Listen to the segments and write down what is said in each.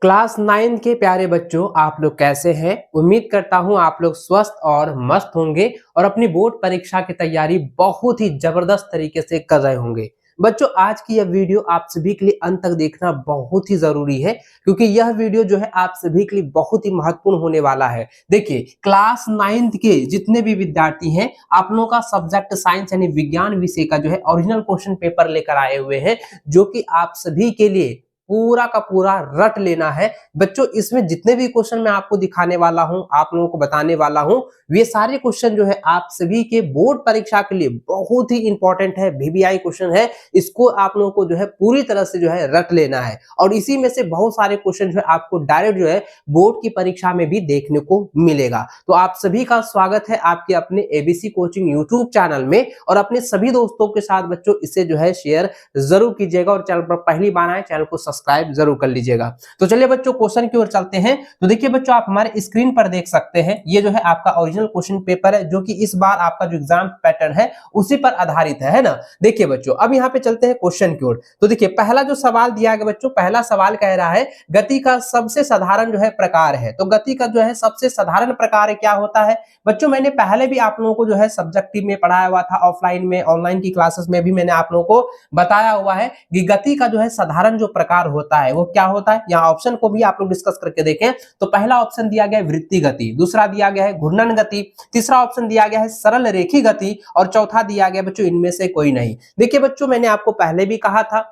Class 9 के प्यारे बच्चों, आप लोग कैसे हैं? उम्मीद करता हूं आप लोग स्वस्थ और मस्त होंगे और अपनी बोर्ड परीक्षा की तैयारी बहुत ही जबरदस्त तरीके से कर रहे होंगे। बच्चों, आज की यह वीडियो आप सभी के लिए अंत तक देखना बहुत ही जरूरी है, क्योंकि यह वीडियो जो है आप सभी के लिए बहुत ही महत्वपूर्ण होने वाला है। देखिए, क्लास 9 के जितने भी विद्यार्थी हैं, आप लोगों का सब्जेक्ट साइंस यानी विज्ञान विषय का जो है ओरिजिनल क्वेश्चन पेपर लेकर आए हुए हैं, जो कि आप सभी के लिए पूरा का पूरा रट लेना है। बच्चों, इसमें जितने भी क्वेश्चन मैं आपको दिखाने वाला हूं, आप लोगों को बताने वाला हूं, वे सारे क्वेश्चन जो है आप सभी के बोर्ड परीक्षा के लिए बहुत ही इंपॉर्टेंट है, वीवीआई क्वेश्चन है। इसको आप लोगों को जो है पूरी तरह से जो है रट लेना है और इसी में से बहुत सारे क्वेश्चन जो है आपको डायरेक्ट जो है बोर्ड की परीक्षा में भी देखने को मिलेगा। तो आप सभी का स्वागत है आपके अपने एबीसी कोचिंग यूट्यूब चैनल में और अपने सभी दोस्तों के साथ बच्चों इसे जो है शेयर जरूर कीजिएगा और चैनल पर पहली बार आए चैनल को सब्सक्राइब जरूर कर लीजिएगा। तो चलिए बच्चों, क्वेश्चन की ओर चलते हैं। तो देखिए बच्चों, आप हमारे स्क्रीन पर देख सकते हैं, ये जो है आपका ओरिजिनल क्वेश्चन पेपर है, जो कि इस बार आपका जो एग्जाम पैटर्न है उसी पर आधारित है ना। देखिए बच्चों, अब यहाँ पे चलते हैं क्वेश्चन की ओर। तो देखिए, पहला जो सवाल दिया गया बच्चों, पहला सवाल कह रहा है गति का सबसे साधारण जो है प्रकार है। तो गति का जो है सबसे साधारण प्रकार क्या होता है? बच्चों, मैंने पहले भी आप लोगों को जो है सब्जेक्टिव में पढ़ाया हुआ था, ऑफलाइन में, ऑनलाइन की क्लासेस में भी मैंने आप लोगों को बताया हुआ है कि गति का जो है साधारण जो प्रकार होता है वो क्या होता है। यहाँ ऑप्शन को भी आप लोग डिस्कस करके देखें तो पहला ऑप्शन दिया गया है वृत्तीय गति, दूसरा दिया गया है घूर्णन गति, तीसरा ऑप्शन दिया गया है सरल रेखी गति और चौथा दिया गया बच्चों इनमें से कोई नहीं। देखिए बच्चों, मैंने आपको पहले भी कहा था,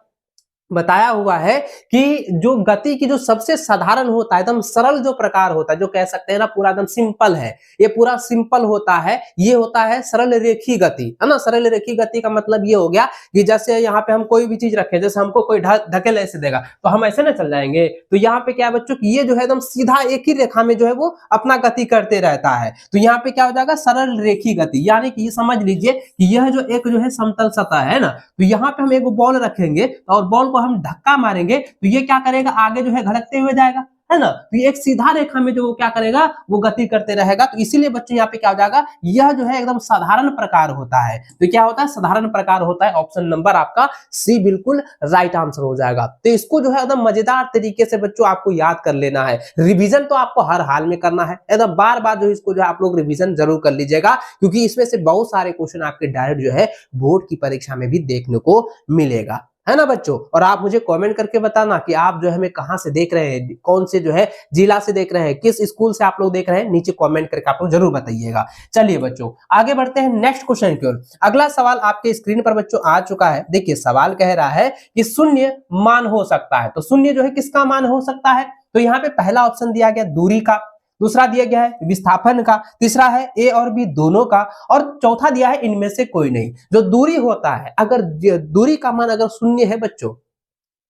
बताया हुआ है कि जो गति की जो सबसे साधारण होता है, एकदम सरल जो प्रकार होता है, जो कह सकते हैं ना पूरा एकदम सिंपल है, ये पूरा सिंपल होता है, ये होता है सरल रेखी गति, है ना। सरल रेखी गति का मतलब ये हो गया कि जैसे यहाँ पे हम कोई भी चीज रखें, जैसे हमको कोई धकेल ऐसे देगा तो हम ऐसे ना चल जाएंगे। तो यहाँ पे क्या है बच्चों कि ये जो है एकदम सीधा एक ही रेखा में जो है वो अपना गति करते रहता है। तो यहाँ पे क्या हो जाएगा, सरल रेखी गति, यानी कि ये समझ लीजिए कि यह जो एक जो है समतल सतह है ना, तो यहाँ पे हम एक बॉल रखेंगे और बॉल को हम धक्का मारेंगे तो ये क्या करेगा, आगे जो है धड़कते हुए जाएगा, है ना। तो ये एक सीधा रेखा में जो क्या करेगा, वो गति करते रहेगा। तो इसीलिए बच्चों यहाँ पे क्या हो जाएगा, यह जो है एकदम साधारण प्रकार होता है। तो क्या होता है, साधारण प्रकार होता है। ऑप्शन नंबर आपका सी बिल्कुल राइट आंसर हो जाएगा। तो इसको जो है एकदम मजेदार तरीके से बच्चों आपको याद कर लेना है। रिवीजन तो आपको हर हाल में करना है, एकदम बार बार जो इसको जो है आप लोग रिवीजन जरूर कर लीजिएगा, क्योंकि इसमें से बहुत सारे क्वेश्चन आपके डायरेक्ट जो है बोर्ड की परीक्षा में भी देखने को मिलेगा, है ना बच्चों। और आप मुझे कमेंट करके बताना कि आप जो है हमें कहां से देख रहे हैं, कौन से जो है जिला से देख रहे हैं, किस स्कूल से आप लोग देख रहे हैं, नीचे कमेंट करके आप लोग जरूर बताइएगा। चलिए बच्चों, आगे बढ़ते हैं नेक्स्ट क्वेश्चन की ओर। अगला सवाल आपके स्क्रीन पर बच्चों आ चुका है। देखिए, सवाल कह रहा है कि शून्य मान हो सकता है। तो शून्य जो है किसका मान हो सकता है? तो यहाँ पे पहला ऑप्शन दिया गया दूरी का, दूसरा दिया गया है विस्थापन का, तीसरा है ए और बी दोनों का और चौथा दिया है इनमें से कोई नहीं। जो दूरी होता है, अगर दूरी का मान अगर शून्य है बच्चों,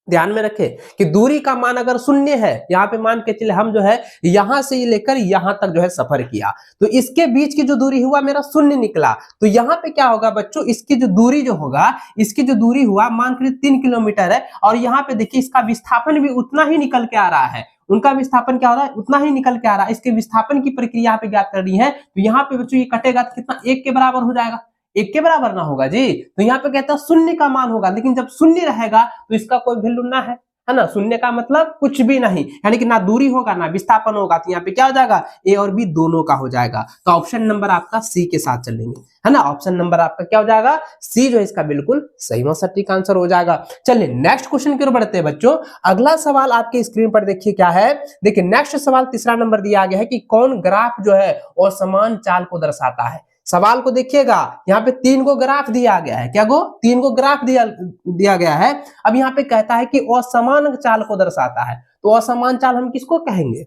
ध्यान में रखें कि दूरी का मान अगर शून्य है, यहाँ पे मान के चले हम जो है यहां से लेकर यहां तक जो है सफर किया, तो इसके बीच की जो दूरी हुआ मेरा शून्य निकला। तो यहाँ पे क्या होगा बच्चों, इसकी जो दूरी जो होगा, इसकी जो दूरी हुआ मान के 3 किलोमीटर है और यहाँ पे देखिए इसका विस्थापन भी उतना ही निकल के आ रहा है। उनका विस्थापन क्या हो रहा है, उतना ही निकल के आ रहा है। इसके विस्थापन की प्रक्रिया यहाँ पे ज्ञात करनी है। तो यहाँ पे बच्चों ये कटेगा तो कितना, 1 के बराबर हो जाएगा। 1 के बराबर ना होगा जी, तो यहाँ पे कहता है शून्य का मान होगा, लेकिन जब शून्य रहेगा तो इसका कोई वैल्यू ना है ना। शून्य का मतलब कुछ भी नहीं, यानी कि ना दूरी होगा ना विस्थापन होगा। तो यहाँ पे क्या हो जाएगा, ए और बी दोनों का हो जाएगा। तो ऑप्शन नंबर आपका सी के साथ चलेंगे, है ना। ऑप्शन नंबर आपका क्या हो जाएगा, सी जो है इसका बिल्कुल सही और सटीक आंसर हो जाएगा। चलिए नेक्स्ट क्वेश्चन की ओर बढ़ते हैं बच्चों। अगला सवाल आपके स्क्रीन पर देखिए क्या है। देखिए नेक्स्ट सवाल तीसरा नंबर दिया गया है कि कौन ग्राफ जो है असमान चाल को दर्शाता है। सवाल को देखिएगा, यहाँ पे 3 को ग्राफ दिया गया है। क्या गो, 3 को ग्राफ दिया गया है। अब यहाँ पे कहता है कि असमान चाल को दर्शाता है। तो असमान चाल हम किसको कहेंगे,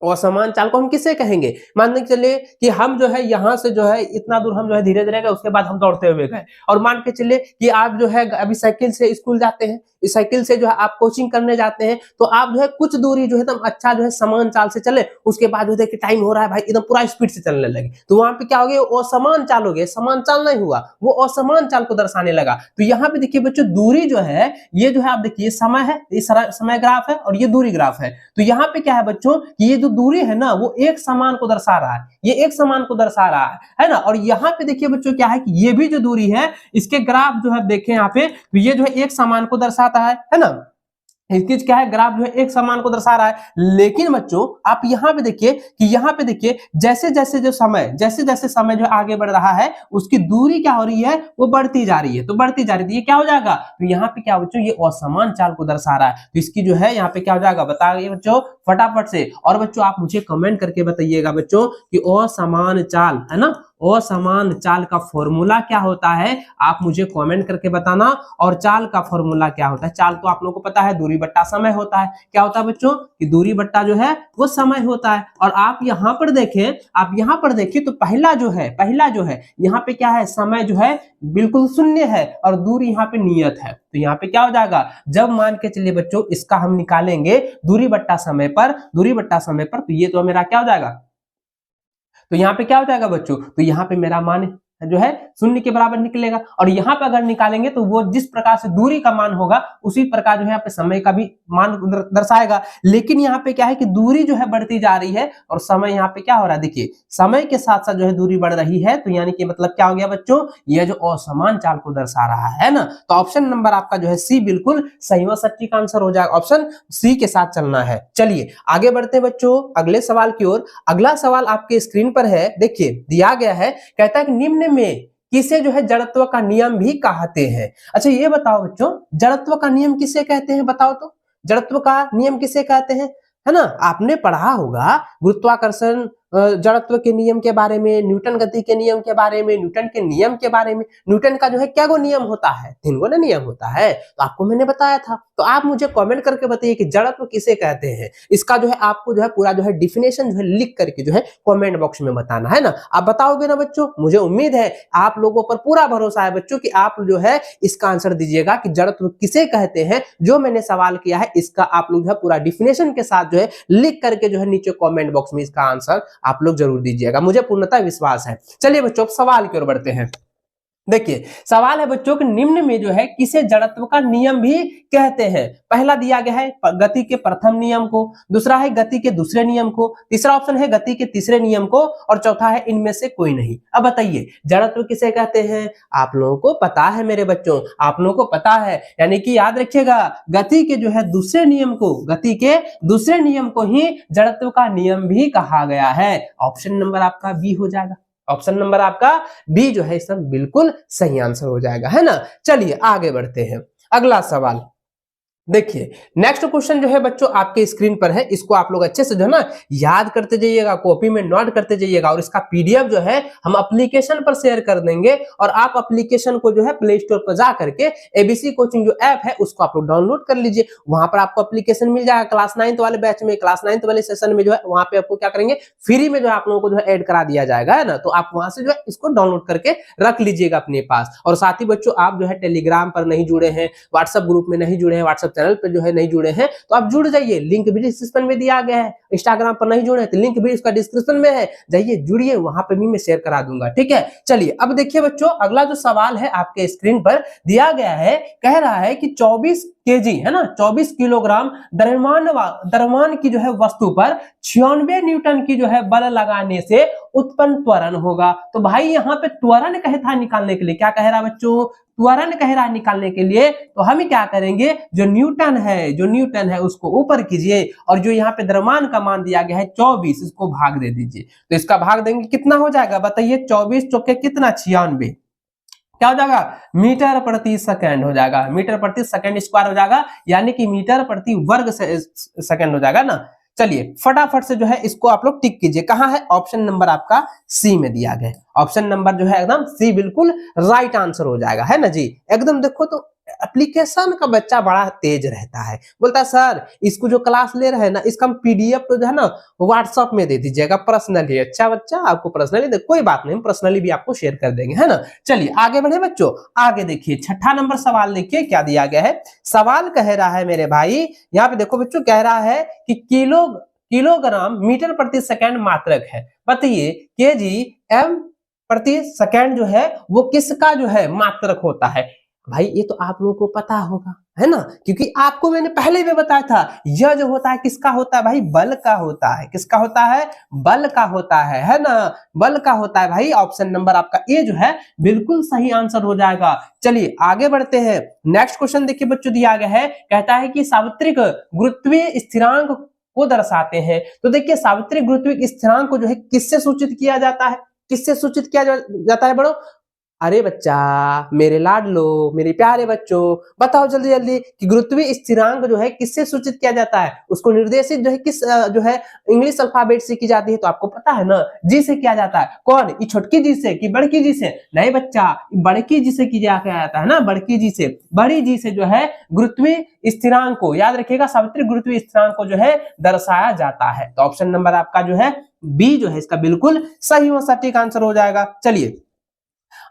असमान चाल को हम किसे कहेंगे? मान के चलिए कि हम जो है यहाँ से जो है इतना दूर हम जो है धीरे धीरे गए, उसके बाद हम दौड़ते हुए गए, और मान के चलिए कि आप जो है अभी साइकिल से स्कूल जाते हैं, इस साइकिल से जो है आप कोचिंग करने जाते हैं, तो आप जो है कुछ दूरी जो है एकदम अच्छा जो है समान चाल से चले, उसके बाद जो देखिए टाइम हो रहा है भाई, एकदम पूरा स्पीड से चलने लगे, तो वहां पे क्या हो गया, असमान चाल हो गया। समान चाल नहीं हुआ, वो असमान चाल को दर्शाने लगा। तो यहाँ पे देखिए बच्चों, दूरी जो है ये जो है आप देखिए समय है, ये समय ग्राफ है और ये दूरी ग्राफ है। तो यहाँ पे क्या है बच्चों, ये जो दूरी है ना वो एक समान को दर्शा रहा है, ये एक समान को दर्शा रहा है ना। और यहाँ पे देखिए बच्चों क्या है कि ये भी जो दूरी है, इसके ग्राफ जो है देखें यहाँ पे, तो ये जो है एक समान को दर्शाता है ना। इसकी क्या है, ग्राफ जो है एक समान को दर्शा रहा है। लेकिन बच्चों आप यहाँ पे देखिए कि यहाँ पे देखिए जैसे जैसे समय जो आगे बढ़ रहा है उसकी दूरी क्या हो रही है, वो बढ़ती जा रही है। तो बढ़ती जा रही है, ये क्या हो जाएगा, तो यहाँ पे क्या बच्चों, ये असमान चाल को दर्शा रहा है। तो इसकी जो है यहाँ पे क्या हो जाएगा, बताइए बच्चों फटाफट से। और बच्चों आप मुझे कमेंट करके बताइएगा बच्चों कि असमान चाल है ना, असमान चाल का फॉर्मूला क्या होता है, आप मुझे कमेंट करके बताना। और चाल का फॉर्मूला क्या होता है, चाल तो आप लोगों को पता है दूरी बट्टा समय होता है। क्या होता है बच्चों कि दूरी बट्टा जो है वो समय होता है। और आप यहाँ पर देखें, आप यहाँ पर देखिए तो पहला जो है यहाँ पे क्या है, समय जो है बिल्कुल शून्य है और दूरी यहाँ पे नियत है। तो यहाँ पे क्या हो जाएगा, जब मान के चलिए बच्चों इसका हम निकालेंगे दूरी बट्टा समय पर, तो ये तो मेरा क्या हो जाएगा, तो यहाँ पे क्या हो जाएगा बच्चों, तो यहाँ पे मेरा मान जो है शून्य के बराबर निकलेगा। और यहाँ पे अगर निकालेंगे तो वो जिस प्रकार से दूरी का मान होगा उसी प्रकार जो है यहाँ पे समय का भी मान दर्शाएगा। लेकिन यहाँ पे क्या है कि दूरी जो है बढ़ती जा रही है और समय यहाँ पे क्या हो रहा है, देखिए समय के साथ साथ जो है दूरी बढ़ रही है। तो यानी कि मतलब क्या हो गया बच्चों, यह जो असमान चाल को दर्शा रहा है ना। तो ऑप्शन नंबर आपका जो है सी बिल्कुल सही व सटीक आंसर हो जाएगा, ऑप्शन सी के साथ चलना है। चलिए आगे बढ़ते हैं बच्चों अगले सवाल की ओर। अगला सवाल आपके स्क्रीन पर है, देखिए दिया गया है, कहता है कि निम्न में किसे जो है जड़त्व का नियम भी कहते हैं। अच्छा ये बताओ बच्चों, जड़त्व का नियम किसे कहते हैं, बताओ तो, जड़त्व का नियम किसे कहते हैं, है ना। आपने पढ़ा होगा गुरुत्वाकर्षण जड़त्व के नियम के बारे में, न्यूटन गति के नियम के बारे में, न्यूटन के नियम के बारे में। न्यूटन का जो है क्या गो नियम होता है, 3 गो नियम होता है, तो आपको मैंने बताया था। तो आप मुझे कमेंट करके बताइए कि जड़त्व किसे कहते हैं। इसका जो है आपको जो है पूरा जो है डिफिनेशन जो है लिख करके जो है कमेंट बॉक्स में बताना है ना। आप बताओगे ना बच्चों, मुझे उम्मीद है आप लोगों पर पूरा भरोसा है बच्चों कि आप जो है इसका आंसर दीजिएगा कि जड़त्व किसे कहते हैं। जो मैंने सवाल किया है इसका आप लोग जो है पूरा डिफिनेशन के साथ जो है लिख करके जो है नीचे कमेंट बॉक्स में इसका आंसर आप लोग जरूर दीजिएगा, मुझे पूर्णतः विश्वास है। चलिए बच्चों सवाल की ओर बढ़ते हैं। देखिए सवाल है बच्चों कि निम्न में जो है किसे जड़त्व का नियम भी कहते हैं। पहला दिया गया है गति के प्रथम नियम को, दूसरा है गति के दूसरे नियम को, तीसरा ऑप्शन है गति के तीसरे नियम को, और चौथा है इनमें से कोई नहीं। अब बताइए जड़त्व किसे कहते हैं, आप लोगों को पता है मेरे बच्चों, आप लोगों को पता है, यानी कि याद रखिएगा गति के जो है दूसरे नियम को, गति के दूसरे नियम को ही जड़त्व का नियम भी कहा गया है। ऑप्शन नंबर आपका बी हो जाएगा, ऑप्शन नंबर आपका बी जो है इसका बिल्कुल सही आंसर हो जाएगा, है ना। चलिए आगे बढ़ते हैं अगला सवाल। देखिए नेक्स्ट क्वेश्चन जो है बच्चों आपके स्क्रीन पर है, इसको आप लोग अच्छे से जो है ना याद करते जाइएगा, कॉपी में नोट करते जाइएगा। और इसका पीडीएफ जो है हम एप्लीकेशन पर शेयर कर देंगे, और आप एप्लीकेशन को जो है प्ले स्टोर पर जा करके एबीसी कोचिंग जो ऐप है उसको आप लोग डाउनलोड कर लीजिए। वहां पर आपको एप्लीकेशन मिल जाएगा। क्लास 9th वाले बैच में, क्लास 9th वाले सेशन में जो है वहां पे आपको क्या करेंगे, फ्री में जो है आप लोगों को जो है ऐड करा दिया जाएगा, है ना। तो आप वहां से जो है इसको डाउनलोड करके रख लीजिएगा अपने पास। और साथ ही बच्चों आप जो है टेलीग्राम पर नहीं जुड़े हैं, व्हाट्सएप ग्रुप में नहीं जुड़े हैं, व्हाट्सएप चैनल पर जो है नहीं जुड़े हैं, तो आप जुड़ जाइए, लिंक भी डिस्क्रिप्शन में दिया गया है। इंस्टाग्राम पर नहीं जुड़े हैं तो लिंक भी इसका डिस्क्रिप्शन में है, जाइए जुड़िए, वहां पे भी मैं शेयर करा दूंगा, ठीक है। चलिए अब देखिए बच्चों अगला जो सवाल है आपके स्क्रीन पर दिया गया है, कह रहा है कि 24 केजी है ना, 24 किलोग्राम द्रव्यमान की जो है वस्तु पर 96 न्यूटन की जो है बल लगाने से उत्पन्न त्वरण होगा। तो भाई यहाँ पे त्वरण कहे था निकालने के लिए, क्या कह रहा है बच्चों, त्वरण कह रहा है निकालने के लिए। तो हम क्या करेंगे, जो न्यूटन है उसको ऊपर कीजिए, और जो यहाँ पे द्रव्यमान का मान दिया गया है 24, इसको भाग दे दीजिए। तो इसका भाग देंगे कितना हो जाएगा बताइए, 24 चौके कितना 96, क्या हो जाएगा, मीटर प्रति सेकंड हो जाएगा, मीटर प्रति सेकंड स्क्वायर हो जाएगा, यानी कि मीटर प्रति वर्ग सेकंड हो जाएगा ना। चलिए फटाफट से जो है इसको आप लोग टिक कीजिए, कहां है, ऑप्शन नंबर आपका सी में दिया गया है। ऑप्शन नंबर जो है एकदम सी बिल्कुल राइट आंसर हो जाएगा, है ना जी। एकदम देखो तो एप्लीकेशन का बच्चा बड़ा तेज रहता है, बोलता है सर इसको जो क्लास ले रहे हैं ना इसका पीडीएफ तो जो है ना व्हाट्सएप में दे दीजिएगा पर्सनली। अच्छा बच्चा आपको पर्सनली दे, कोई बात नहीं, पर्सनली भी आपको शेयर कर देंगे, है ना। चलिए आगे बढ़े बच्चों, आगे देखिए छठा नंबर सवाल देखिए क्या दिया गया है। सवाल कह रहा है मेरे भाई, यहाँ पे देखो बच्चों, कह रहा है कि किलोग्राम मीटर प्रति सेकंड मात्रक है। बताइए केजी एम प्रति सेकंड जो है वो किसका जो है मात्रक होता है। भाई ये तो आप लोगों को पता होगा, है ना, क्योंकि आपको मैंने पहले भी बताया था, यह जो होता है किसका होता है भाई, बल का होता है। किसका होता है, बल का होता है ना, बल का होता है भाई। ऑप्शन नंबर आपका ए जो है बिल्कुल सही आंसर हो जाएगा। चलिए आगे बढ़ते हैं। नेक्स्ट क्वेश्चन देखिए बच्चों, दिया गया है, कहता है कि सार्वत्रिक गुरुत्वीय स्थिरांक को दर्शाते हैं। तो देखिए सार्वत्रिक गुरुत्वीय स्थिरांक को जो है किससे सूचित किया जाता है, किससे सूचित किया जाता है बड़ो? अरे बच्चा, मेरे लाडलो, मेरे प्यारे बच्चों, बताओ जल्दी जल्दी कि गुरुत्वीय स्थिरांक जो है किससे सूचित किया जाता है, उसको निर्देशित जो है किस जो है इंग्लिश अल्फाबेट से की जाती है, तो आपको पता है ना, जी से किया जाता है। कौन, ये छोटकी जी से कि बड़की जी से? नहीं बच्चा, बड़की जी से किया जाता है ना, बड़की जी से, बड़ी जी से जो है गुरुत्वीय स्थिरांक को, याद रखिएगा, सार्वत्रिक गुरुत्वीय स्थिरांक को जो है दर्शाया जाता है। तो ऑप्शन नंबर आपका जो है बी जो है इसका बिल्कुल सही और सटीक आंसर हो जाएगा। चलिए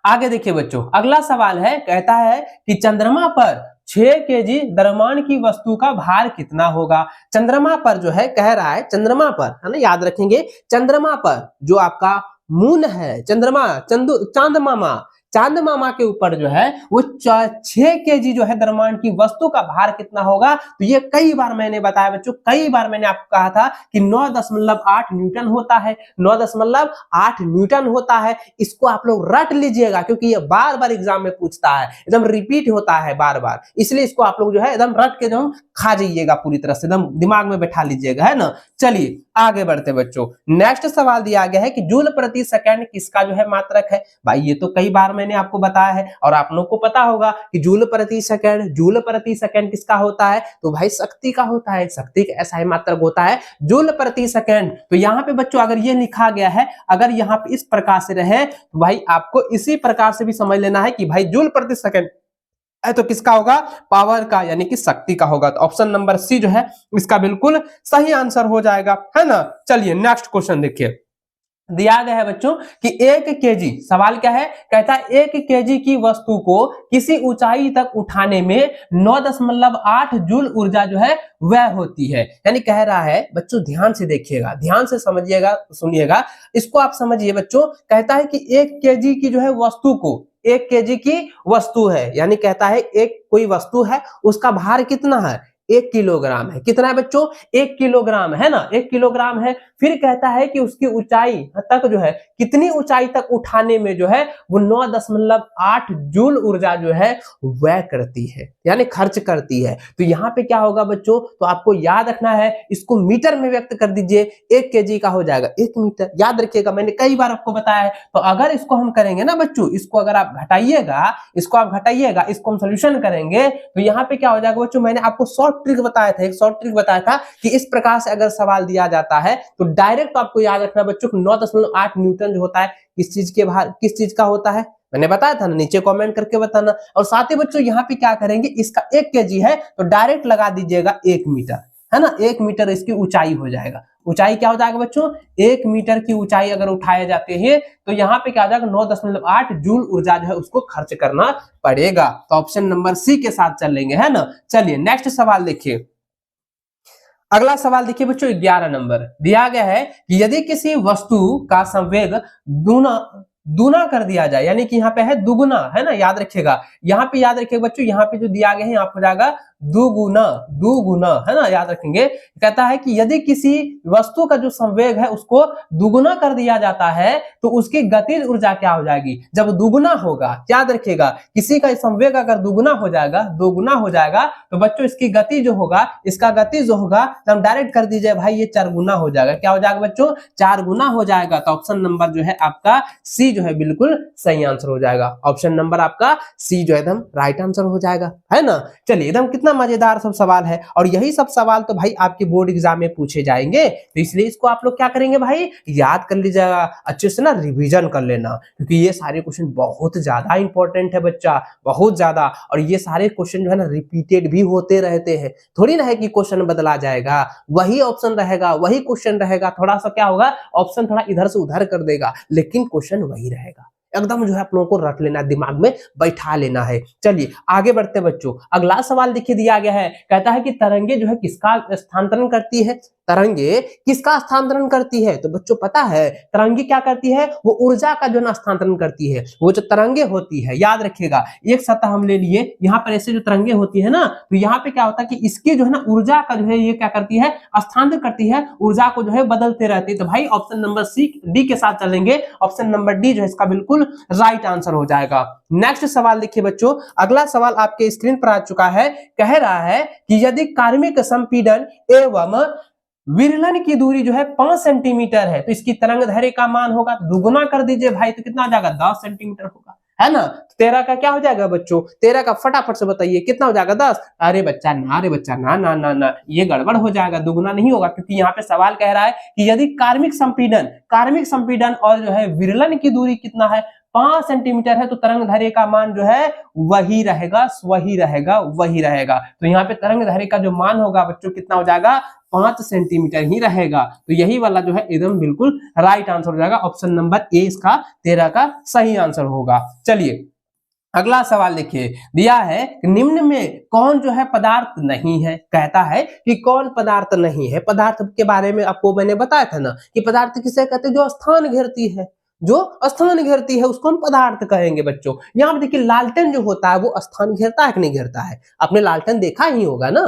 आगे देखिए बच्चों, अगला सवाल है, कहता है कि चंद्रमा पर 6 केजी द्रव्यमान की वस्तु का भार कितना होगा। चंद्रमा पर जो है कह रहा है, चंद्रमा पर, है ना, याद रखेंगे, चंद्रमा पर जो आपका मून है, चंद्रमा, चांद मामा, चांद मामा के ऊपर जो है वो 6 केजी जो है द्रव्यमान की वस्तु का भार कितना होगा। तो ये कई बार मैंने बताया बच्चों, कई बार मैंने आपको कहा था कि 9.8 न्यूटन होता है, 9.8 न्यूटन होता है। इसको आप लोग रट लीजिएगा, क्योंकि ये बार बार एग्जाम में पूछता है, एकदम रिपीट होता है बार बार, इसलिए इसको आप लोग जो है एकदम रट के जो खा जाइएगा, पूरी तरह से एकदम दिमाग में बैठा लीजिएगा, है ना। चलिए आगे बढ़ते बच्चों, नेक्स्ट सवाल दिया गया है कि जूल प्रति सेकंड किसका जो है मात्रक है। भाई ये तो कई बार मैंने आपको बताया है और आप लोग को पता होगा कि जूल प्रति सेकंड, जूल प्रति सेकंड किसका होता है, तो भाई शक्ति का होता है, शक्ति का ऐसा ही मात्रक होता है जूल प्रति सेकंड। तो यहाँ पे बच्चों अगर ये लिखा गया है, अगर यहाँ पे इस प्रकार से रहे, तो भाई आपको इसी प्रकार से भी समझ लेना है कि भाई जूल प्रति सेकंड है तो किसका होगा, पावर का, यानी कि शक्ति का होगा। तो ऑप्शन नंबर सी जो है इसका बिल्कुल सही आंसर हो जाएगा, है ना। चलिए नेक्स्ट क्वेश्चन देखिए, दिया गया है बच्चों कि 1 केजी, सवाल क्या है, कहता है 1 केजी की वस्तु को किसी ऊंचाई तक उठाने में 9.8 जूल ऊर्जा जो है वह होती है। यानी कह रहा है बच्चों, ध्यान से देखिएगा, ध्यान से समझिएगा, सुनिएगा, इसको आप समझिए बच्चों। कहता है कि 1 केजी की जो है वस्तु को, 1 केजी की वस्तु है, यानी कहता है एक कोई वस्तु है, उसका भार कितना है, 1 किलोग्राम है। कितना है बच्चों, 1 किलोग्राम, है ना, 1 किलोग्राम है। फिर कहता है कि उसकी ऊंचाई तक जो है, कितनी ऊंचाई तक उठाने में जो है वो 9.8 जूल ऊर्जा जो है वह करती है, यानी खर्च करती है। तो यहाँ पे क्या होगा बच्चों, तो आपको याद रखना है, इसको मीटर में व्यक्त कर दीजिए, 1 केजी का हो जाएगा 1 मीटर, याद रखिएगा, मैंने कई बार आपको बताया है। तो अगर इसको हम करेंगे ना बच्चों, इसको अगर आप घटाइएगा, इसको आप घटाइएगा, इसको हम सोल्यूशन करेंगे, तो यहाँ पे क्या हो जाएगा बच्चों, मैंने आपको शॉर्ट ट्रिक बताया था, एक शॉर्ट ट्रिक बताया था कि इस प्रकार से अगर सवाल दिया जाता है तो डायरेक्ट आपको याद रखना बच्चों, 9.8 न्यूटन जो होता है किस चीज के भार, किस चीज का होता है, मैंने बताया था ना, नीचे कमेंट करके बताना। और साथ ही बच्चों यहाँ पे क्या करेंगे, इसका 1 केजी है तो डायरेक्ट लगा दीजिएगा 1 मीटर, है ना, 1 मीटर इसकी ऊंचाई हो जाएगा। ऊंचाई क्या हो जाएगा बच्चों, 1 मीटर की ऊंचाई अगर उठाए जाते हैं तो यहाँ पे क्या हो जाएगा, 9.8 जूल ऊर्जा जो है उसको खर्च करना पड़ेगा। तो ऑप्शन नंबर सी के साथ चलेंगे, है ना। चलिए नेक्स्ट सवाल देखिए, अगला सवाल देखिए बच्चों, 11 नंबर दिया गया है कि यदि किसी वस्तु का संवेग दूना दूना कर दिया जाए, यानी कि यहाँ पे है दुगुना, है ना, याद रखिएगा, यहाँ पे याद रखिएगा बच्चों, यहाँ पे जो दिया गया है यहाँ हो जाएगा दुगुना, दुगुना, है ना, याद रखेंगे। कहता है कि यदि किसी वस्तु का जो संवेग है उसको दुगुना कर दिया जाता है तो उसकी गतिज ऊर्जा क्या हो जाएगी, जब दुगुना होगा, याद रखिएगा, किसी का संवेग अगर दुगुना हो जाएगा, दोगुना हो जाएगा, तो बच्चों इसकी गति जो होगा, इसका गति जो होगा, तो हम डायरेक्ट कर दीजिए भाई, ये 4 गुना हो जाएगा। क्या हो जाएगा बच्चों, 4 गुना हो जाएगा। तो ऑप्शन नंबर जो है आपका सी जो है बिल्कुल सही आंसर हो जाएगा। ऑप्शन नंबर आपका सी जो है एकदम राइट आंसर हो जाएगा, है ना। चलिए एकदम कितना मजेदार सब सवाल है, और यही सब सवाल तो भाई आपके बोर्ड एग्जाम में पूछे जाएंगे, तो इसलिए इसको आप लोग क्या करेंगे भाई, याद कर लीजिएगा, अच्छे से ना रिवीजन कर लेना, क्योंकि ये सारे क्वेश्चन बहुत ज्यादा इंपॉर्टेंट है बच्चा, बहुत ज्यादा। और ये सारे क्वेश्चन जो है ना रिपीटेड भी होते रहते हैं, थोड़ी ना है कि क्वेश्चन बदला जाएगा, वही ऑप्शन रहेगा, वही क्वेश्चन रहेगा, थोड़ा सा क्या होगा, ऑप्शन थोड़ा इधर से उधर कर देगा, लेकिन क्वेश्चन वही रहेगा। एकदम जो है आप लोगों को रट लेना, दिमाग में बैठा लेना है। चलिए आगे बढ़ते बच्चों, अगला सवाल देखिए दिया गया है, कहता है कि तरंगे जो है किसका स्थानांतरण करती है। तरंगे किसका स्थानांतरण करती है? तो बच्चों पता है तरंगे क्या करती है, वो ऊर्जा का जो ना स्थानांतरण करती है। वो जो तरंगे होती है, याद रखिएगा, एक सतह हम ले लिए, यहाँ पर ऐसे जो तरंगे होती है ना, तो यहाँ पे क्या होता है कि इसकी जो है ना ऊर्जा का जो है ये क्या करती है, स्थानांतरित करती है, ऊर्जा को जो है बदलते रहती है। तो भाई ऑप्शन नंबर सी डी के साथ चलेंगे, ऑप्शन नंबर डी जो है इसका बिल्कुल राइट आंसर हो जाएगा। नेक्स्ट सवाल देखिए बच्चों, अगला सवाल आपके स्क्रीन पर आ चुका है, कह रहा है कि यदि कार्मिक संपीड़न एवं विरलन की दूरी जो है 5 सेंटीमीटर है तो इसकी तरंग दैर्घ्य का मान होगा, दुगुना कर दीजिए भाई, तो कितना हो जाएगा, 10 सेंटीमीटर होगा, है ना। 13 का क्या हो जाएगा बच्चों, 13 का फटाफट से बताइए कितना हो जाएगा, 10। अरे बच्चा ना ना ना ना, ये गड़बड़ हो जाएगा, दुगुना नहीं होगा, क्योंकि यहाँ पे सवाल कह रहा है कि यदि कार्मिक संपीड़न और जो है विरलन की दूरी कितना है, 5 सेंटीमीटर है, तो तरंग दैर्घ्य का मान जो है वही रहेगा। तो यहाँ पे तरंग दैर्घ्य का जो मान होगा बच्चों कितना हो जाएगा, 5 सेंटीमीटर ही रहेगा। तो यही वाला जो है एकदम बिल्कुल राइट आंसर हो जाएगा, ऑप्शन नंबर ए इसका 13 का सही आंसर होगा। चलिए अगला सवाल देखिए, दिया है कि निम्न में कौन जो है पदार्थ नहीं है, कहता है कि कौन पदार्थ नहीं है। पदार्थ के बारे में आपको मैंने बताया था ना कि पदार्थ किसे कहते हैं, जो स्थान घेरती है, उसको हम पदार्थ कहेंगे बच्चों। यहाँ पे देखिए लालटेन जो होता है वो स्थान घेरता है कि नहीं घेरता है, आपने लालटेन देखा ही होगा ना,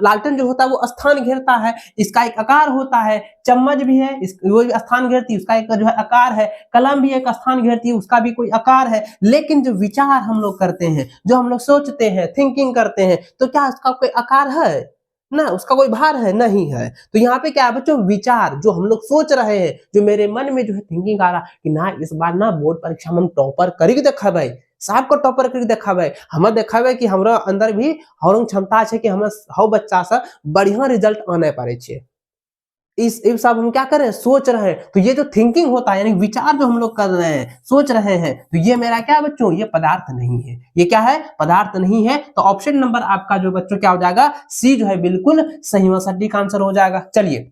लालटेन जो होता है वो स्थान घेरता है, इसका एक आकार होता है, चम्मच भी है वो स्थान घेरती है, उसका एक जो है आकार है, कलम भी एक स्थान घेरती है, उसका भी कोई आकार है। लेकिन जो विचार हम लोग करते हैं, जो हम लोग सोचते हैं, थिंकिंग करते हैं, तो क्या उसका कोई आकार है ना, उसका कोई भार है नहीं है। तो यहाँ पे क्या है बच्चों, विचार जो हम लोग सोच रहे हैं, जो मेरे मन में जो है थिंकिंग आ रहा कि ना इस बार ना बोर्ड परीक्षा में हम टॉपर करी देखा भाई, साहब को टॉपर करी देखा भाई, हमें देखा कि हमारा अंदर भी हर क्षमता है कि हमें हौ बच्चा से बढ़िया रिजल्ट आने पारे छे। इस सब हम क्या कर रहे हैं, सोच रहे हैं। तो ये जो थिंकिंग होता है यानी विचार जो हम लोग कर रहे हैं, सोच रहे हैं, तो ये मेरा क्या है बच्चों, ये पदार्थ नहीं है। ये क्या है, पदार्थ नहीं है। तो ऑप्शन नंबर आपका जो बच्चों क्या हो जाएगा, सी जो है बिल्कुल सही व सटीक आंसर हो जाएगा। चलिए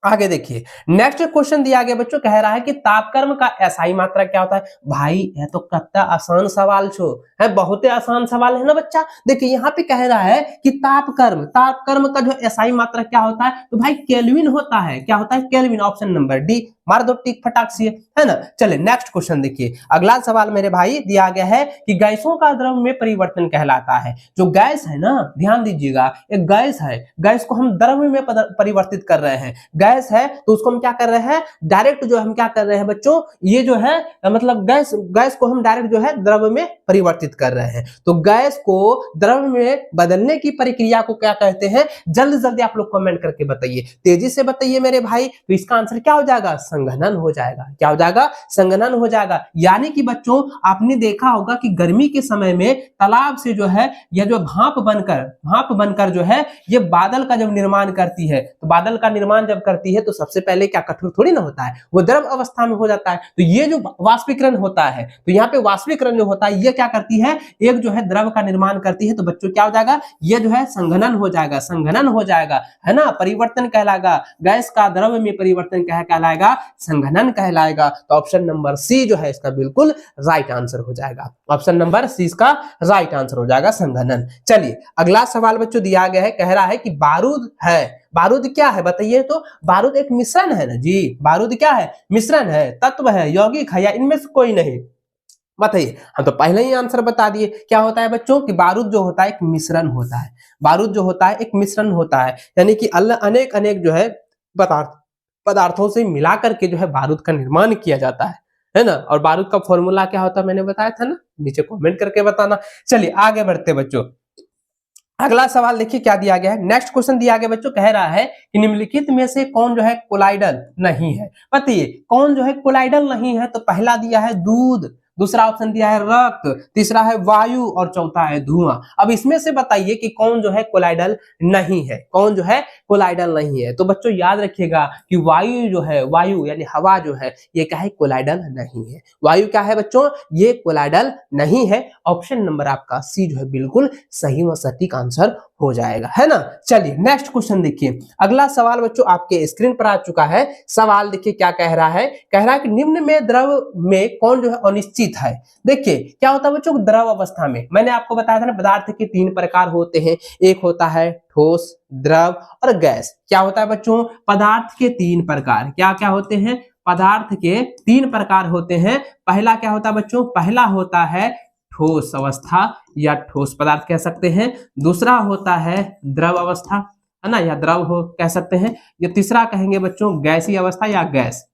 आगे देखिए, नेक्स्ट क्वेश्चन दिया गया बच्चों, कह रहा है कि तापक्रम का एसआई मात्रा क्या होता है। भाई ये तो कितना आसान सवाल छो है, बहुत आसान सवाल है ना बच्चा। देखिए यहाँ पे कह रहा है कि तापक्रम का जो एसआई मात्रा क्या होता है, तो भाई केल्विन होता है। क्या होता है, केल्विन। ऑप्शन नंबर डी, मार दो टिक फटाक से, है ना। चले नेक्स्ट क्वेश्चन देखिए, अगला सवाल मेरे भाई दिया गया है कि गैसों का द्रव में परिवर्तन कहलाता है। जो गैस है ना, ध्यान दीजिएगा, एक गैस है, गैस को हम द्रव में परिवर्तित कर रहे हैं। गैस है तो उसको हम क्या कर रहे हैं, डायरेक्ट जो हम क्या कर रहे हैं बच्चों, ये जो है मतलब गैस को हम डायरेक्ट जो है द्रव में परिवर्तित कर रहे हैं। तो गैस को द्रव में बदलने की प्रक्रिया को क्या कहते हैं, जल्दी जल्दी आप लोग कमेंट करके बताइए, तेजी से बताइए मेरे भाई। तो इसका आंसर क्या हो जाएगा, संघनन हो जाएगा। क्या हो जाएगा, संघनन हो जाएगा। यानी कि बच्चों आपने देखा होगा कि गर्मी के समय में तालाब से जो है यह जो भाप बनकर जो है ये बादल का जब निर्माण करती है, तो बादल का निर्माण जब करती है तो सबसे पहले क्या कठोर थोड़ी ना होता है, वो द्रव अवस्था में हो जाता है। तो ये जो वाष्पीकरण होता है, तो यहाँ पे वाष्पीकरण जो होता है ये क्या करती है, एक जो है द्रव का निर्माण करती है। तो बच्चों क्या हो जाएगा, ये जो है संघनन हो जाएगा, है ना, परिवर्तन कहलाएगा। गैस का द्रव में परिवर्तन क्या कहलाएगा, संघनन कहलाएगा। तो ऑप्शन नंबर सी जो है इसका बिल्कुल राइट आंसर हो जाएगा। ऑप्शन नंबर सी इसका राइट आंसर हो जाएगा, संघनन। चलिए अगला सवाल बच्चों दिया गया है, कह रहा है कि बारूद है। बारूद क्या है बताइए, तो बारूद एक मिश्रण है ना जी। बारूद क्या है, मिश्रण है, तत्व है, यौगिक है, या इनमें से कोई नहीं, बताइए। हम तो पहले ही आंसर बता दिए। क्या होता है बच्चों कि बारूद जो होता है एक मिश्रण होता है। बारूद जो होता है एक मिश्रण होता है, यानी कि अनेक जो है पदार्थों से मिला करके जो है बारूद का निर्माण किया जाता है ना। और बारूद का फॉर्मूला क्या होता है मैंने बताया था ना, नीचे कमेंट करके बताना। चलिए आगे बढ़ते बच्चों, अगला सवाल देखिए क्या दिया गया है। नेक्स्ट क्वेश्चन दिया गया बच्चों, कह रहा है कि निम्नलिखित में से कौन जो है कोलाइडल नहीं है। बताइए कौन जो है कोलाइडल नहीं है। तो पहला दिया है दूध, दूसरा ऑप्शन दिया है रक्त, तीसरा है वायु और चौथा है धुआं। अब इसमें से बताइए कि कौन जो है कोलाइडल नहीं है, कौन जो है कोलाइडल नहीं है। तो बच्चों याद रखिएगा कि वायु जो है, वायु यानी हवा जो है, ये क्या है, कोलाइडल नहीं है। वायु क्या है बच्चों, ये कोलाइडल नहीं है। ऑप्शन नंबर आपका सी जो है बिल्कुल सही व सटीक आंसर हो जाएगा, है ना। चलिए नेक्स्ट क्वेश्चन देखिए, अगला सवाल बच्चों आपके स्क्रीन पर आ चुका है। सवाल देखिए क्या कह रहा है, कह रहा है कि निम्न में द्रव में कौन जो है अनिश्चित निश्चित है। देखिए क्या होता है बच्चों, द्रव अवस्था में मैंने आपको बताया था ना, पदार्थ के 3 प्रकार होते हैं, एक होता है ठोस, द्रव और गैस। क्या होता है बच्चों, पदार्थ के 3 प्रकार, क्या क्या होते हैं, पदार्थ के 3 प्रकार होते हैं। पहला क्या होता है बच्चों, पहला होता है ठोस अवस्था या ठोस पदार्थ कह सकते हैं, दूसरा होता है द्रव अवस्था, है ना, या द्रव हो कह सकते हैं, या तीसरा कहेंगे बच्चों गैसीय अवस्था या गैस,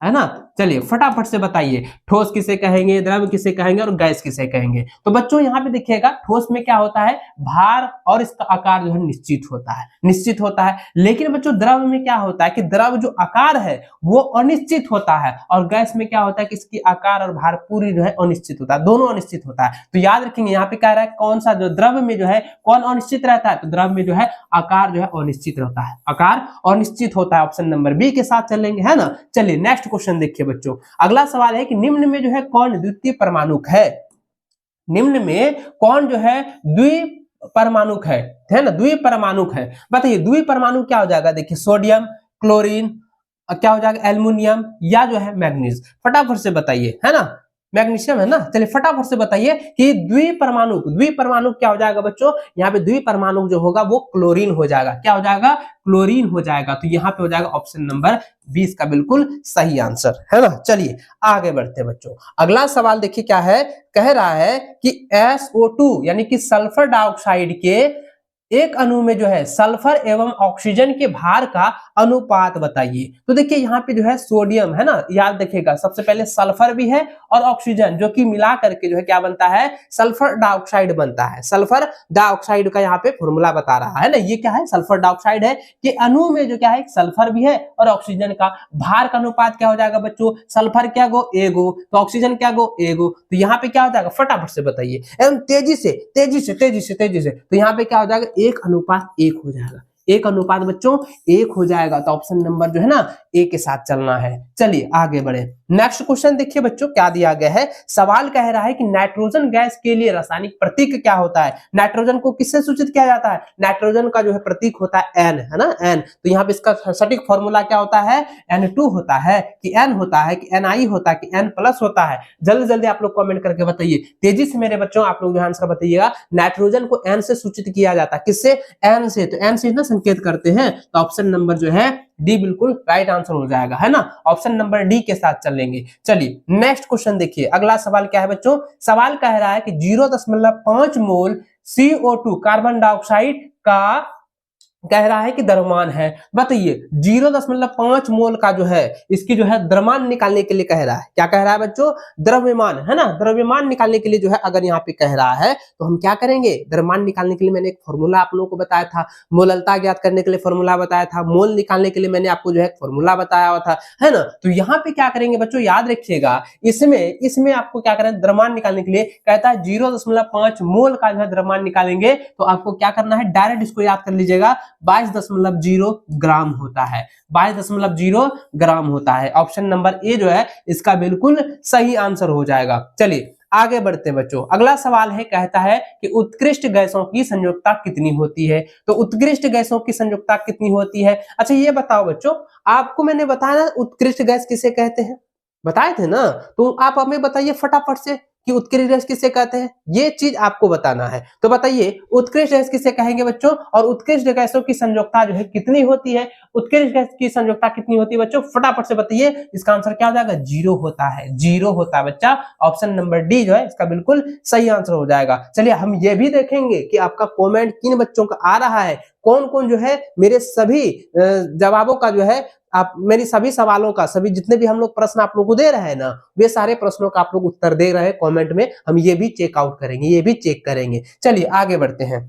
है ना। चलिए फटाफट से बताइए, ठोस किसे कहेंगे, द्रव किसे कहेंगे और गैस किसे कहेंगे। तो बच्चों यहाँ पे देखिएगा, ठोस में क्या होता है, भार और इसका आकार जो है निश्चित होता है, निश्चित होता है। लेकिन बच्चों द्रव में क्या होता है कि द्रव जो आकार है वो अनिश्चित होता है, और गैस में क्या होता है कि इसकी आकार और भार पूरी जो है अनिश्चित होता है, दोनों अनिश्चित होता है। तो याद रखेंगे यहाँ पे कह रहा है कौन सा, जो द्रव में जो है कौन अनिश्चित रहता है, तो द्रव में जो है आकार जो है अनिश्चित रहता है, आकार अनिश्चित होता है। ऑप्शन नंबर बी के साथ चलेंगे, है ना। चलिए नेक्स्ट क्वेश्चन देखिए बच्चों, अगला सवाल है कि निम्न में जो है कौन द्वितीय परमाणुक है, निम्न में कौन जो है द्विपरमाणुक है ना, द्विपरमाणुक है। बताइए द्विपरमाणु क्या हो जाएगा, देखिए सोडियम, क्लोरीन, क्या हो जाएगा एल्युमिनियम, या जो है मैग्नीज। फटाफट से बताइए, है ना, मैग्नीशियम है ना। चलिए फटाफट से बताइए कि द्विपरमाणु, द्विपरमाणु क्या हो जाएगा बच्चों, यहाँ पे द्विपरमाणु जो होगा वो क्लोरीन हो जाएगा, क्या हो जाएगा, क्लोरीन हो जाएगा। तो यहाँ पे हो जाएगा ऑप्शन नंबर 20 का बिल्कुल सही आंसर, है ना। चलिए आगे बढ़ते हैं बच्चों, अगला सवाल देखिए क्या है, कह रहा है कि SO2 यानी कि सल्फर डाइऑक्साइड के एक अणु में जो है सल्फर एवं ऑक्सीजन के भार का अनुपात बताइए। तो देखिए यहाँ पे जो है सोडियम है ना, याद रखिएगा सबसे पहले सल्फर भी है और ऑक्सीजन, जो कि मिला करके जो है क्या बनता है, सल्फर डाइऑक्साइड बनता है। सल्फर डाइऑक्साइड का यहाँ पे फॉर्मूला बता रहा है ना, ये क्या है, सल्फर डाइऑक्साइड है कि अणु में जो क्या है सल्फर भी है और ऑक्सीजन का भार का अनुपात क्या हो जाएगा बच्चों, सल्फर क्या गो एगो, तो ऑक्सीजन क्या गो एगो। तो यहाँ पे क्या हो जाएगा, फटाफट से बताइए एकदम तेजी से तेजी से तेजी से तेजी से। तो यहाँ पे क्या हो जाएगा, 1:1 हो जाएगा, 1 अनुपात बच्चों 1 हो जाएगा। तो ऑप्शन नंबर जो है ना ए के साथ चलना है। चलिए आगे बढ़े, नेक्स्ट क्वेश्चन देखिए बच्चों क्या दिया गया है, सवाल कह रहा है कि नाइट्रोजन गैस के लिए रासायनिक प्रतीक क्या होता है। नाइट्रोजन को किससे सूचित किया जाता है, नाइट्रोजन का जो है प्रतीक होता है एन, है ना, एन। तो यहाँ पे इसका सटीक फॉर्मूला क्या होता है, N2 होता है कि एन होता है कि Ni होता है कि N प्लस होता है। जल्दी जल्दी आप लोग कमेंट करके बताइए, तेजी से मेरे बच्चों आप लोग आंसर बताइएगा। नाइट्रोजन को एन से सूचित किया जाता है, किससे, एन से। तो एन से ना संकेत करते हैं, तो ऑप्शन नंबर जो है डी बिल्कुल राइट आंसर हो जाएगा, है ना। ऑप्शन नंबर डी के साथ चलेंगे। चलिए नेक्स्ट क्वेश्चन देखिए, अगला सवाल क्या है बच्चों, सवाल कह रहा है कि 0.5 मोल CO2 कार्बन डाइऑक्साइड का कह रहा है कि द्रव्यमान है। बताइए 0.5 मोल का जो है इसकी जो है द्रव्यमान निकालने के लिए कह रहा है, क्या कह रहा है बच्चों, द्रव्यमान, है ना। द्रव्यमान निकालने के लिए जो है अगर यहाँ पे कह रहा है तो हम क्या करेंगे, द्रव्यमान निकालने के लिए मैंने एक फॉर्मूला आप लोगों को बताया था, मोललता ज्ञात करने के लिए फॉर्मूला बताया था, मोल निकालने के लिए मैंने आपको जो है फॉर्मूला बताया हुआ था, है ना। तो यहाँ पे क्या करेंगे बच्चों, याद रखिएगा, इसमें आपको क्या करें, द्रव्यमान निकालने के लिए कहता है 0.5 मोल का जो है द्रव्यमान निकालेंगे। तो आपको क्या करना है, डायरेक्ट इसको याद कर लीजिएगा, 22.0 ग्राम होता है, 22.0 ग्राम होता है। ऑप्शन नंबर ए जो है इसका बिल्कुल सही आंसर हो जाएगा। चलिए आगे बढ़ते हैं बच्चों, अगला सवाल है, कहता है कि उत्कृष्ट गैसों की संयोजकता कितनी होती है। तो उत्कृष्ट गैसों की संयोजकता कितनी होती है, अच्छा ये बताओ बच्चों, आपको मैंने बताया ना उत्कृष्ट गैस किसे कहते हैं, बताए थे ना, तो आप हमें बताइए फटाफट से कि उत्कृष्ट गैस किसे कहते हैं, ये चीज आपको बताना है। तो बताइए उत्कृष्ट गैस किसे कहेंगे बच्चों, और उत्कृष्ट गैसों की संयोजकता जो है कितनी होती है, उत्कृष्ट गैस की संयोजकता कितनी होती है बच्चों, फटाफट से बताइए। इसका आंसर क्या हो जाएगा, 0 होता है, 0 होता है बच्चा। ऑप्शन नंबर डी जो है इसका बिल्कुल सही आंसर हो जाएगा। चलिए हम ये भी देखेंगे कि आपका कॉमेंट किन बच्चों का आ रहा है, कौन कौन जो है मेरे सभी जवाबों का जो है, आप मेरी सभी सवालों का, सभी जितने भी हम लोग प्रश्न आप लोग को दे रहे हैं ना, वे सारे प्रश्नों का आप लोग उत्तर दे रहे हैं कमेंट में, हम ये भी चेक आउट करेंगे, ये भी चेक करेंगे। चलिए आगे बढ़ते हैं,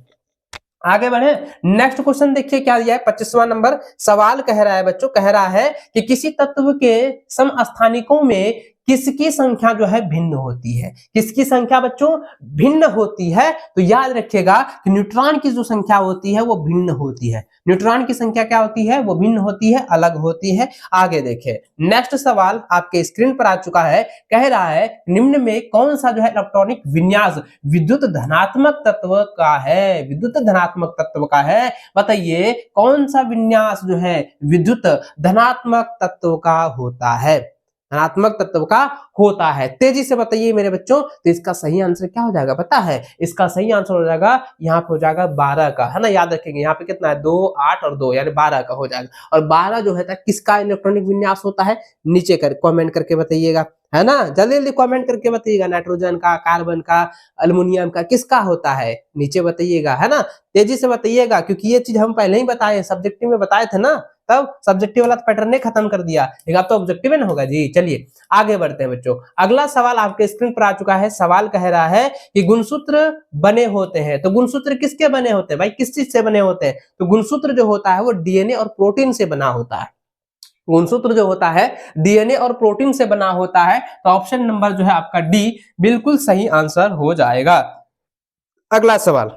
आगे बढ़े, नेक्स्ट क्वेश्चन देखिए क्या दिया है, 25वां नंबर सवाल कह रहा है बच्चों, कह रहा है कि किसी तत्व के समस्थानिकों में किसकी संख्या जो है भिन्न होती है, किसकी संख्या बच्चों भिन्न होती है। तो याद रखिएगा कि न्यूट्रॉन की जो संख्या होती है वो भिन्न होती है, न्यूट्रॉन की संख्या क्या होती है, वो भिन्न होती है, अलग होती है। आगे देखें, नेक्स्ट सवाल आपके स्क्रीन पर आ चुका है, कह रहा है निम्न में कौन सा जो है इलेक्ट्रॉनिक विन्यास विद्युत धनात्मक तत्व का है, विद्युत धनात्मक तत्व का है। बताइए कौन सा विन्यास जो है विद्युत धनात्मक तत्व का होता है। धनात्मक तत्व का होता है। तेजी से बताइए मेरे बच्चों, तो इसका सही आंसर क्या हो जाएगा पता है? इसका सही आंसर हो जाएगा, यहाँ पे हो जाएगा 12 का, है ना, याद रखेंगे। यहाँ पे कितना है, 2, 8 और 2 यानी 12 का हो जाएगा। और 12 जो है किसका इलेक्ट्रॉनिक विन्यास होता है, नीचे कर कमेंट करके बताइएगा, है ना, जल्दी जल्दी कमेंट करके बताइएगा। नाइट्रोजन का, कार्बन का, अल्युमिनियम का, किसका होता है, नीचे बताइएगा, है ना, तेजी से बताइएगा, क्योंकि ये चीज हम पहले ही बताए, सब्जेक्टिव में बताए थे ना, तब सब्जेक्टिव वाला पैटर्न ने खत्म कर दिया, लेकिन अब तो ऑब्जेक्टिव है ना होगा जी। चलिए आगे बढ़ते हैं बच्चों। अगला सवाल आपके स्क्रीन पर आ चुका है। सवाल कह रहा है कि गुणसूत्र बने होते हैं, तो गुणसूत्र किसके बने होते हैं भाई, किस चीज से बने होते हैं? तो गुणसूत्र जो होता है वो डीएनए और प्रोटीन से बना होता है। गुणसूत्र जो होता है डीएनए और प्रोटीन से बना होता है। तो ऑप्शन नंबर जो है आपका डी बिल्कुल सही आंसर हो जाएगा। अगला सवाल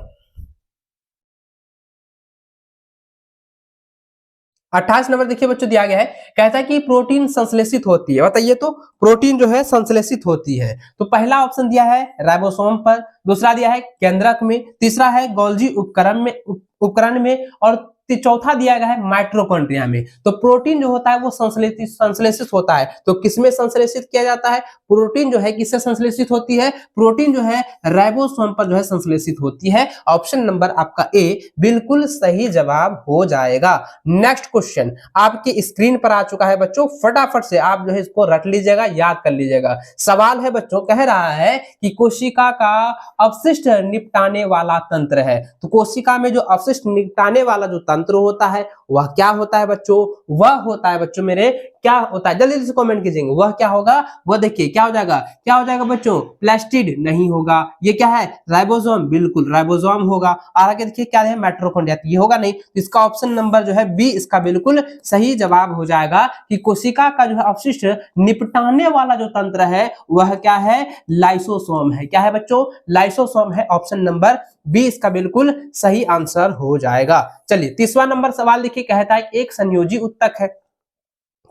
28 नंबर देखिए बच्चों, दिया गया है, कहता है कि प्रोटीन संश्लेषित होती है। बताइए तो, प्रोटीन जो है संश्लेषित होती है। तो पहला ऑप्शन दिया है राइबोसोम पर, दूसरा दिया है केंद्रक में, तीसरा है गोल्जी उपकरण में, और चौथा दिया गया है माइटोकॉन्ड्रिया में। तो प्रोटीन जो होता है वो संश्लेषित होता है। तो किसमें संश्लेषित किया जाता है? प्रोटीन जो है किससे संश्लेषित होती है? प्रोटीन जो है राइबोसोम पर जो है संश्लेषित होती है। ऑप्शन नंबर आपका ए बिल्कुल सही जवाब हो जाएगा। नेक्स्ट क्वेश्चन आपकी स्क्रीन पर आ चुका है बच्चों, फटाफट से आप जो है इसको रट लीजिएगा, याद कर लीजिएगा। सवाल है बच्चों, कह रहा है कि कोशिका का अपशिष्ट निपटाने वाला तंत्र है। तो कोशिका में जो अपशिष्ट निपटाने वाला जो तंत्र होता है वह क्या होता है बच्चों? वह होता है बच्चों मेरे, क्या होता है, जल्दी जल्दी से कमेंट कीजिएगा, वह क्या होगा? वह देखिए क्या हो जाएगा, क्या हो जाएगा बच्चों? प्लास्टिड नहीं होगा। ये क्या है? राइबोसोम, बिल्कुल राइबोसोम होगा। और आगे देखिए क्या है? माइटोकॉन्ड्रिया, ये होगा नहीं। तो इसका ऑप्शन नंबर जो है बी इसका बिल्कुल सही जवाब हो जाएगा कि कोशिका का जो है अपशिष्ट निपटाने वाला जो तंत्र है वह क्या है? लाइसोसोम है। क्या है बच्चों? लाइसोसोम है। ऑप्शन नंबर बी इसका बिल्कुल सही आंसर हो जाएगा। चलिए तीसरा नंबर सवाल देखिए, कहता है एक संयोजी उत्तक है।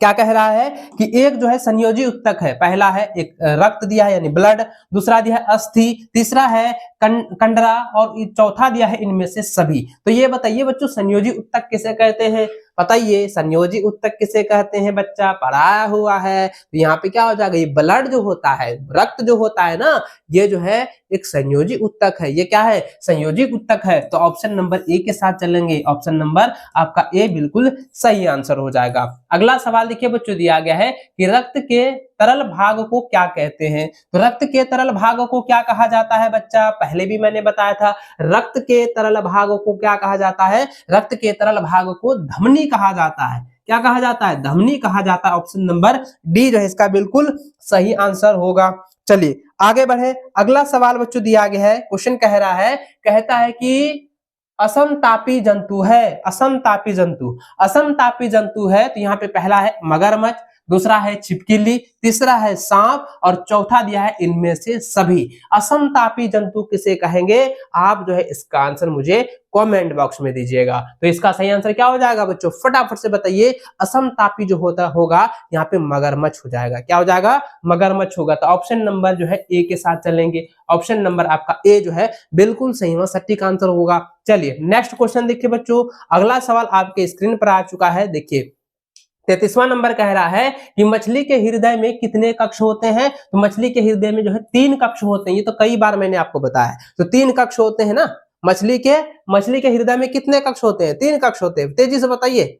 क्या कह रहा है कि एक जो है संयोजी उत्तक है। पहला है एक रक्त दिया है यानी ब्लड, दूसरा दिया है अस्थि, तीसरा है कंडरा, और चौथा दिया है इनमें से सभी। तो ये बताइए बच्चों, संयोजी उत्तक किसे कहते हैं? बताइए, संयोजी उत्तक किसे कहते हैं? बच्चा पढ़ाया हुआ है। तो यहाँ पे क्या हो जाएगा, ये ब्लड जो होता है, रक्त जो होता है ना, ये जो है एक संयोजी उत्तक है। ये क्या है? संयोजी उत्तक है। तो ऑप्शन नंबर ए के साथ चलेंगे। ऑप्शन नंबर आपका ए बिल्कुल सही आंसर हो जाएगा। अगला सवाल देखिए बच्चों, दिया गया है कि रक्त के तरल भाग को क्या कहते हैं? तो रक्त के तरल भाग को क्या कहा जाता है बच्चा? पहले भी मैंने बताया था, रक्त के तरल भाग को क्या कहा जाता है? रक्त के तरल भाग को धमनी कहा जाता है। क्या कहा जाता है? धमनी कहा जाता है। ऑप्शन नंबर डी जो है इसका बिल्कुल सही आंसर होगा। चलिए आगे बढ़े। अगला सवाल बच्चों दिया गया है, क्वेश्चन कह रहा है, कहता है कि असमतापी जंतु है। असमतापी जंतु, असमतापी जंतु है। तो यहाँ पे पहला है मगरमच्छ, दूसरा है छिपकली, तीसरा है सांप, और चौथा दिया है इनमें से सभी। असमतापी जंतु किसे कहेंगे? आप जो है इसका आंसर मुझे कमेंट बॉक्स में दीजिएगा। तो इसका सही आंसर क्या हो जाएगा बच्चों? फटाफट से बताइए। असमतापी जो होगा यहाँ पे मगरमच्छ हो जाएगा। क्या हो जाएगा? मगरमच्छ होगा। तो ऑप्शन नंबर जो है ए के साथ चलेंगे। ऑप्शन नंबर आपका ए जो है बिल्कुल सही व सटीक आंसर होगा। चलिए नेक्स्ट क्वेश्चन देखिए बच्चों, अगला सवाल आपके स्क्रीन पर आ चुका है। देखिए 33वां नंबर कह रहा है कि मछली के हृदय में कितने कक्ष होते हैं? तो मछली के हृदय में जो है 3 कक्ष होते हैं। ये तो कई बार मैंने आपको बताया है। तो 3 कक्ष होते हैं ना। मछली के हृदय में कितने कक्ष होते हैं? 3 कक्ष होते हैं। तेजी से बताइए,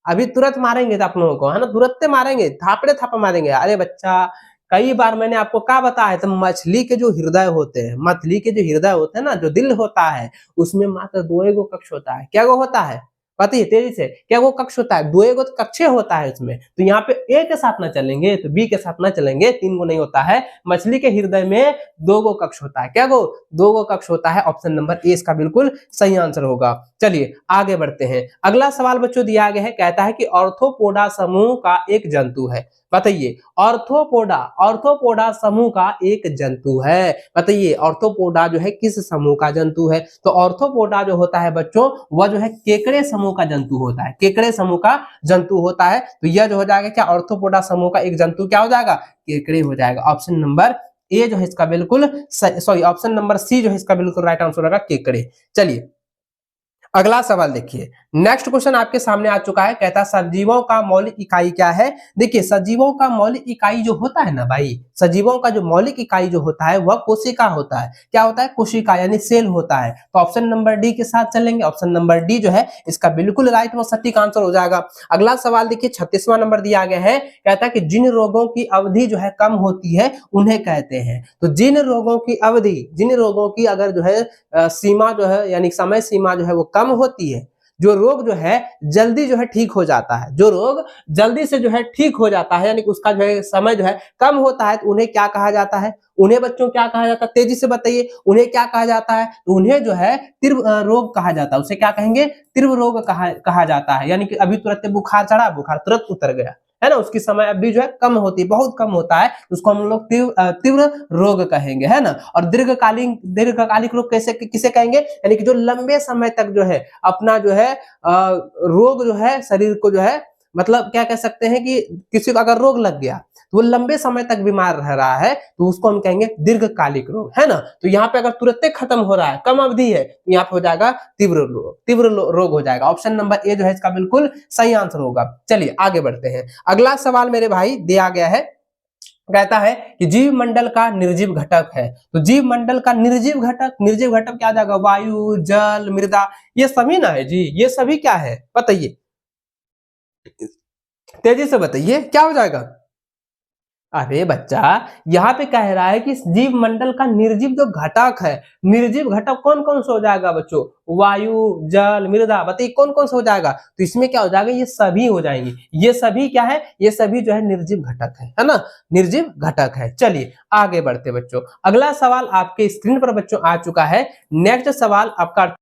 अभी तुरंत मारेंगे तो आप लोगों को, है ना, तुरंत मारेंगे, थापड़े थापा मारेंगे। अरे बच्चा, कई बार मैंने आपको क्या बताया, तो मछली के जो हृदय होते हैं, मछली के जो हृदय होते हैं ना, जो दिल होता है, उसमें मात्र 2 कक्ष होता है। क्या वो होता है? बताइए तेजी से, क्या वो कक्ष होता है? 2 कक्षे होता है उसमें। तो यहाँ पे ए के साथ ना चलेंगे तो बी के साथ ना चलेंगे, 3 गो नहीं होता है। मछली के हृदय में 2 कक्ष होता है। क्या 2 कक्ष होता है। ऑप्शन नंबर ए इसका बिल्कुल सही आंसर होगा। चलिए आगे बढ़ते हैं। अगला सवाल बच्चों दिया गया है, कहता है कि ऑर्थोपोडा समूह का एक जंतु है। बताइए, ऑर्थोपोडा समूह का एक जंतु है। बताइए ऑर्थोपोडा जो है किस समूह का जंतु है? तो ऑर्थोपोडा जो होता है बच्चों, वह जो है केकड़े समूह का जंतु होता है। केकड़े समूह का जंतु होता है। तो यह जो हो जाएगा क्या? ऑर्थोपोडा समूह का एक जंतु क्या हो जाएगा? केकड़े हो जाएगा। ऑप्शन नंबर ए जो है इसका बिल्कुल सॉरी, ऑप्शन नंबर सी जो है इसका बिल्कुल राइट आंसर होगा, केकड़े। चलिए अगला सवाल देखिए, नेक्स्ट क्वेश्चन आपके सामने आ चुका है, कहता है सजीवों का मौलिक इकाई क्या है। देखिए सजीवों का मौलिक इकाई जो होता है ना भाई, सजीवों का जो मौलिक इकाई जो होता है वह कोशिका होता है। क्या होता है? कोशिका यानी सेल होता है। तो ऑप्शन नंबर डी के साथ चलेंगे। ऑप्शन नंबर डी जो है इसका बिल्कुल राइट व सटीक आंसर हो जाएगा। अगला सवाल देखिए 36वां नंबर दिया गया है, कहता है कि जिन रोगों की अवधि जो है कम होती है उन्हें कहते हैं। तो जिन रोगों की अवधि, जिन रोगों की अगर जो है सीमा जो है यानी समय सीमा जो है वो कम होती है, जो रोग जो है जल्दी जो है ठीक हो जाता है, जो रोग जल्दी से जो है ठीक हो जाता है यानी कि उसका जो है समय जो है कम होता है, तो उन्हें क्या कहा जाता है? उन्हें बच्चों क्या कहा जाता है? तेजी से बताइए, उन्हें क्या कहा जाता है? तो उन्हें जो है तीव्र रोग कहा जाता है। उसे क्या कहेंगे? तीव्र रोग कहा जाता है। यानी कि अभी तुरंत बुखार चढ़ा, बुखार तुरंत उतर गया, है ना, उसकी समय अवधि जो है कम होती है, बहुत कम होता है, उसको हम लोग तीव्र रोग कहेंगे, है ना। और दीर्घकालिक रोग कैसे किसे कहेंगे? यानी कि जो लंबे समय तक जो है अपना जो है रोग जो है शरीर को जो है, मतलब क्या कह सकते हैं कि किसी को अगर रोग लग गया तो वो लंबे समय तक बीमार रह रहा है, तो उसको हम कहेंगे दीर्घकालिक रोग, है ना। तो यहाँ पे अगर तुरंत खत्म हो रहा है, कम अवधि है, तो यहाँ पे हो जाएगा तीव्र रोग हो जाएगा। ऑप्शन नंबर ए जो है इसका बिल्कुल सही आंसर होगा। चलिए आगे बढ़ते हैं। अगला सवाल मेरे भाई दिया गया है, कहता है कि जीव मंडल का निर्जीव घटक है। तो जीव मंडल का निर्जीव घटक क्या आ जाएगा? वायु, जल, मृदा, ये सभी ना है जी, ये सभी क्या है बताइए, तेजी से बताइए क्या हो जाएगा? अरे बच्चा, यहाँ पे कह रहा है कि जीव मंडल का निर्जीव जो घटक है, निर्जीव घटक कौन कौन सा हो जाएगा बच्चों? वायु, जल, मृदा, बताइए कौन कौन सा हो जाएगा? तो इसमें क्या हो जाएगा? ये सभी हो जाएंगे। ये सभी क्या है? ये सभी जो है निर्जीव घटक है ना, निर्जीव घटक है। चलिए आगे बढ़ते बच्चों, अगला सवाल आपके स्क्रीन पर बच्चों आ चुका है। नेक्स्ट सवाल आपका